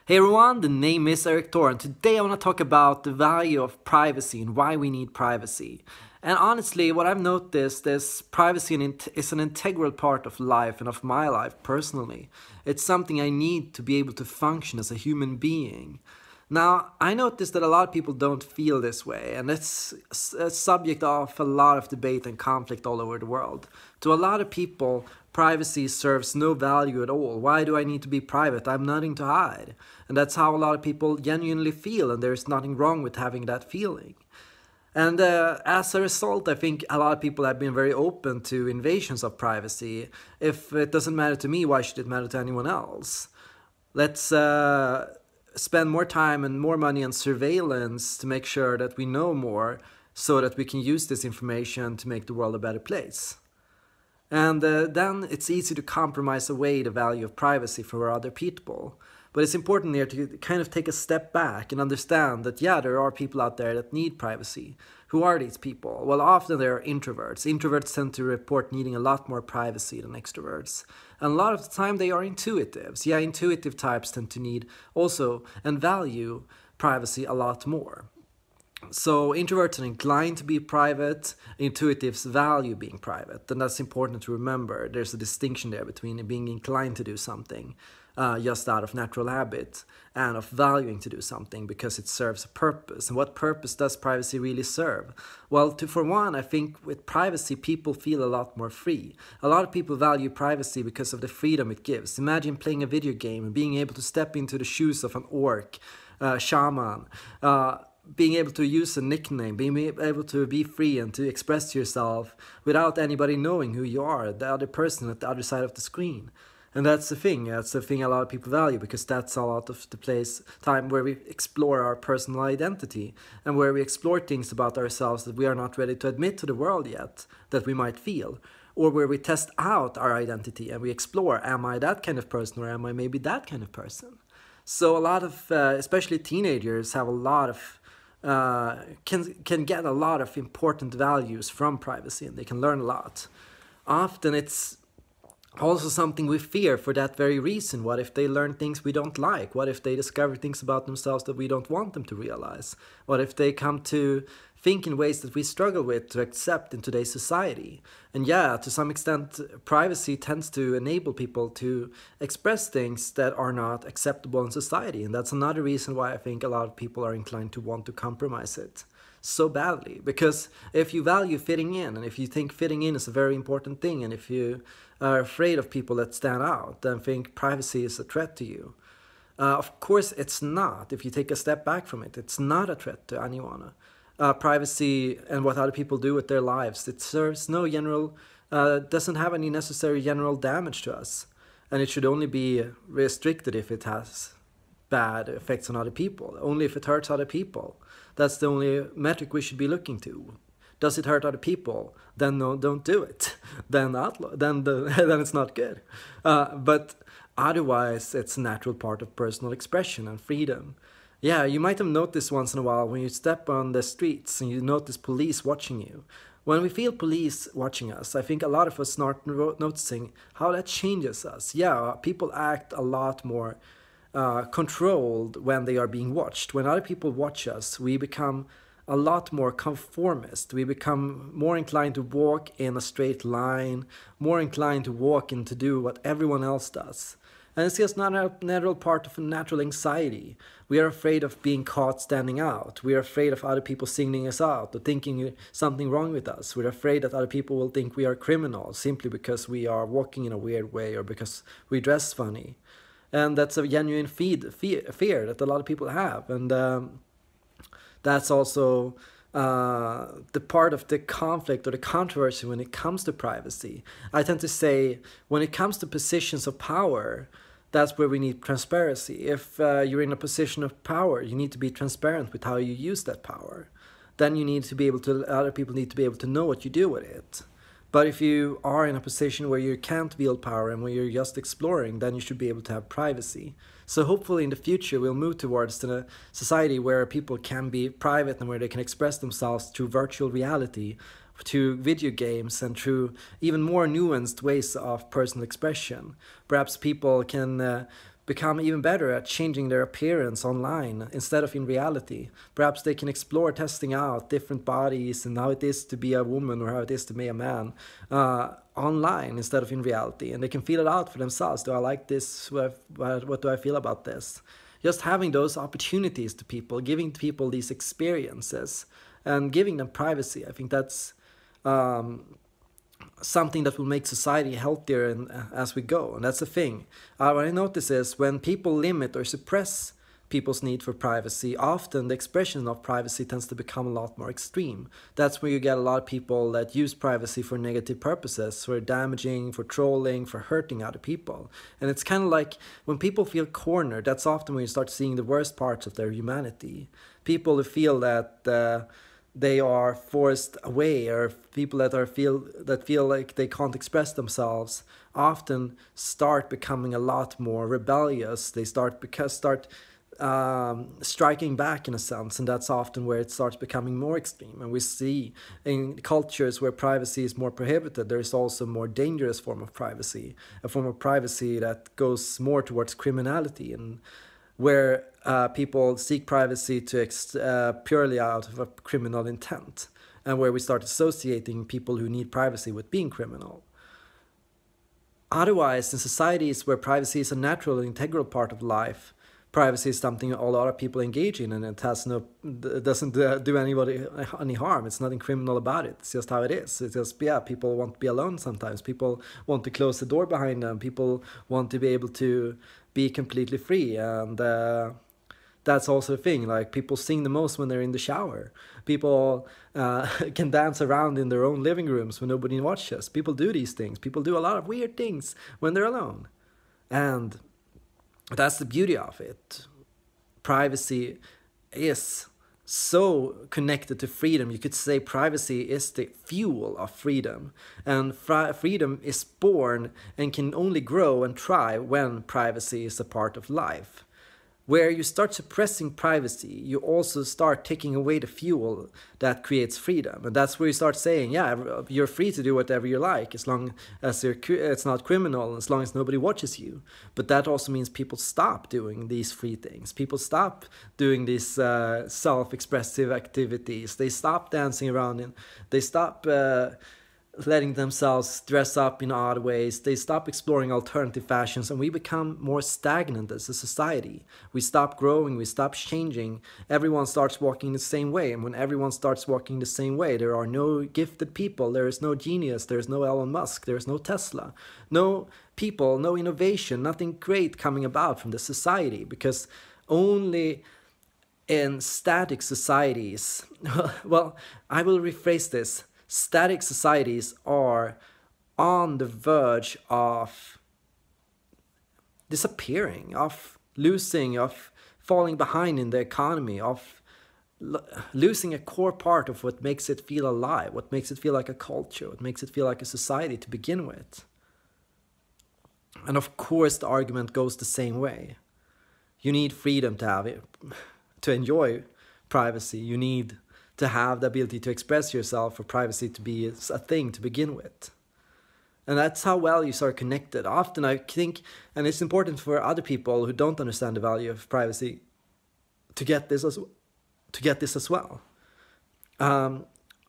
Hey everyone, the name is Erik Thor, and today I want to talk about the value of privacy and why we need privacy. And honestly, what I've noticed is privacy is an integral part of life and of my life personally. It's something I need to be able to function as a human being. Now, I noticed that a lot of people don't feel this way, and it's a subject of a lot of debate and conflict all over the world. To a lot of people, privacy serves no value at all. Why do I need to be private? I have nothing to hide. And that's how a lot of people genuinely feel, and there's nothing wrong with having that feeling. And as a result, I think a lot of people have been very open to invasions of privacy. If it doesn't matter to me, why should it matter to anyone else? Let's spend more time and more money on surveillance to make sure that we know more so that we can use this information to make the world a better place. And then it's easy to compromise away the value of privacy for other people. But it's important here to kind of take a step back and understand that, yeah, there are people out there that need privacy. Who are these people? Well, often they're introverts. Introverts tend to report needing a lot more privacy than extroverts. And a lot of the time they are intuitives. Yeah, intuitive types tend to need also and value privacy a lot more. So introverts are inclined to be private, intuitives value being private, and that's important to remember. There's a distinction there between being inclined to do something just out of natural habit and of valuing to do something because it serves a purpose. And what purpose does privacy really serve? Well, for one, I think with privacy, people feel a lot more free. A lot of people value privacy because of the freedom it gives. Imagine playing a video game and being able to step into the shoes of an orc, shaman, being able to use a nickname, being able to be free and to express yourself without anybody knowing who you are, the other person at the other side of the screen. And that's the thing a lot of people value because that's a lot of the time where we explore our personal identity and where we explore things about ourselves that we are not ready to admit to the world yet that we might feel. Or where we test out our identity and we explore, am I that kind of person or am I maybe that kind of person? So a lot of, especially teenagers, have a lot of can get a lot of important values from privacy and they can learn a lot. Often it's also something we fear for that very reason. What if they learn things we don't like? What if they discover things about themselves that we don't want them to realize? What if they come to think in ways that we struggle with to accept in today's society? And yeah, to some extent, privacy tends to enable people to express things that are not acceptable in society. And that's another reason why I think a lot of people are inclined to want to compromise it so badly. Because if you value fitting in, and if you think fitting in is a very important thing, and if you are afraid of people that stand out, then think privacy is a threat to you. Of course, it's not. If you take a step back from it, it's not a threat to anyone. Privacy and what other people do with their lives, it serves no general, doesn't have any necessary general damage to us. And it should only be restricted if it has bad effects on other people, only if it hurts other people. That's the only metric we should be looking to. Does it hurt other people? Then no, don't do it. Then then it's not good. But otherwise, it's a natural part of personal expression and freedom. Yeah, you might have noticed once in a while when you step on the streets and you notice police watching you. When we feel police watching us, I think a lot of us start noticing how that changes us. Yeah, people act a lot more controlled when they are being watched. When other people watch us, we become a lot more conformist. We become more inclined to walk in a straight line, more inclined to walk and to do what everyone else does. And it's just not a natural part of a natural anxiety. We are afraid of being caught standing out. We are afraid of other people singling us out or thinking something wrong with us. We're afraid that other people will think we are criminals simply because we are walking in a weird way or because we dress funny. And that's a genuine fear that a lot of people have. And that's also the part of the conflict or the controversy when it comes to privacy. I tend to say when it comes to positions of power, that's where we need transparency. If you're in a position of power, you need to be transparent with how you use that power. Then you need to be able to, other people need to be able to know what you do with it. But if you are in a position where you can't wield power and where you're just exploring, then you should be able to have privacy. So hopefully in the future we'll move towards a society where people can be private and where they can express themselves through virtual reality, through video games, and through even more nuanced ways of personal expression. Perhaps people can become even better at changing their appearance online instead of in reality. Perhaps they can explore testing out different bodies and how it is to be a woman or how it is to be a man online instead of in reality. And they can feel it out for themselves. Do I like this? What do I feel about this? Just having those opportunities to people, giving people these experiences and giving them privacy. I think that's something that will make society healthier as we go. And that's the thing. What I notice is when people limit or suppress people's need for privacy, often the expression of privacy tends to become a lot more extreme. That's where you get a lot of people that use privacy for negative purposes, for damaging, for trolling, for hurting other people. And it's kind of like when people feel cornered, that's often when you start seeing the worst parts of their humanity. People who feel that they are forced away, or people that feel like they can't express themselves, often start becoming a lot more rebellious. They start striking back in a sense, and that's often where it starts becoming more extreme. And we see in cultures where privacy is more prohibited, there is also a more dangerous form of privacy, a form of privacy that goes more towards criminality, and where people seek privacy purely out of a criminal intent, and where we start associating people who need privacy with being criminal. Otherwise, in societies where privacy is a natural and integral part of life, privacy is something a lot of people engage in, and it doesn't do anybody any harm. It's nothing criminal about it. It's just how it is. It's just, yeah, people want to be alone sometimes. People want to close the door behind them. People want to be able to be completely free. And that's also a thing. Like, people sing the most when they're in the shower. People can dance around in their own living rooms when nobody watches. People do these things. People do a lot of weird things when they're alone. And that's the beauty of it. Privacy is so connected to freedom. You could say privacy is the fuel of freedom. And freedom is born and can only grow and thrive when privacy is a part of life. Where you start suppressing privacy, you also start taking away the fuel that creates freedom. And that's where you start saying, yeah, you're free to do whatever you like, as long as it's not criminal, as long as nobody watches you. But that also means people stop doing these free things. People stop doing these self-expressive activities. They stop dancing around, and they stop letting themselves dress up in odd ways. They stop exploring alternative fashions, and we become more stagnant as a society. We stop growing, we stop changing. Everyone starts walking the same way, and when everyone starts walking the same way, there are no gifted people, there is no genius, there is no Elon Musk, there is no Tesla, no people, no innovation, nothing great coming about from the society, because only in static societies, well, I will rephrase this. Static societies are on the verge of disappearing, of losing, of falling behind in the economy, of losing a core part of what makes it feel alive, what makes it feel like a culture, what makes it feel like a society to begin with. And of course the argument goes the same way. You need freedom to have it, to enjoy privacy. You need to have the ability to express yourself, for privacy to be a thing to begin with. And that's how well you start connected. Often I think, and it's important for other people who don't understand the value of privacy to get this as well.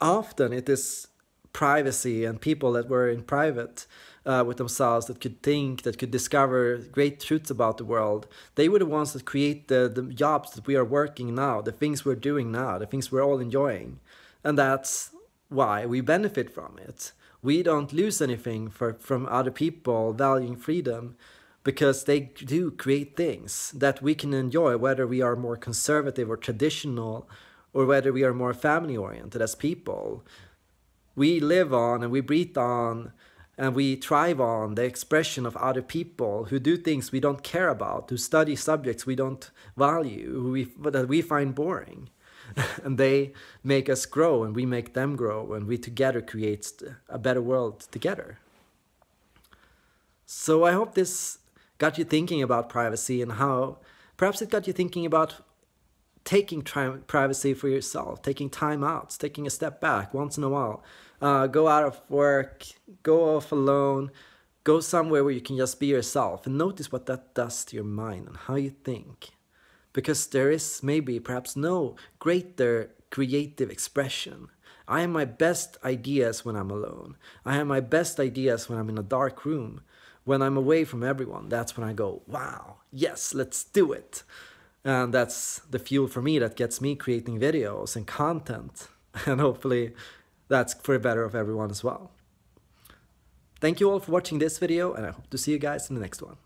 Often it is privacy and people that were in private with themselves, that could think, that could discover great truths about the world. They were the ones that create the jobs that we are working now, the things we're doing now, the things we're all enjoying. And that's why we benefit from it. We don't lose anything from other people valuing freedom, because they do create things that we can enjoy, whether we are more conservative or traditional, or whether we are more family oriented as people. We live on and we breathe on and we thrive on the expression of other people who do things we don't care about, who study subjects we don't value, that we find boring. And they make us grow, and we make them grow, and we together create a better world together. So I hope this got you thinking about privacy, and how perhaps it got you thinking about taking privacy for yourself, taking time out, taking a step back once in a while. Go out of work, go off alone, Go somewhere where you can just be yourself and notice what that does to your mind and how you think. Because there is maybe perhaps no greater creative expression. I have my best ideas when I'm alone. I have my best ideas when I'm in a dark room. When I'm away from everyone, that's when I go, wow, yes, let's do it. And that's the fuel for me that gets me creating videos and content. And hopefully that's for the better of everyone as well. Thank you all for watching this video, and I hope to see you guys in the next one.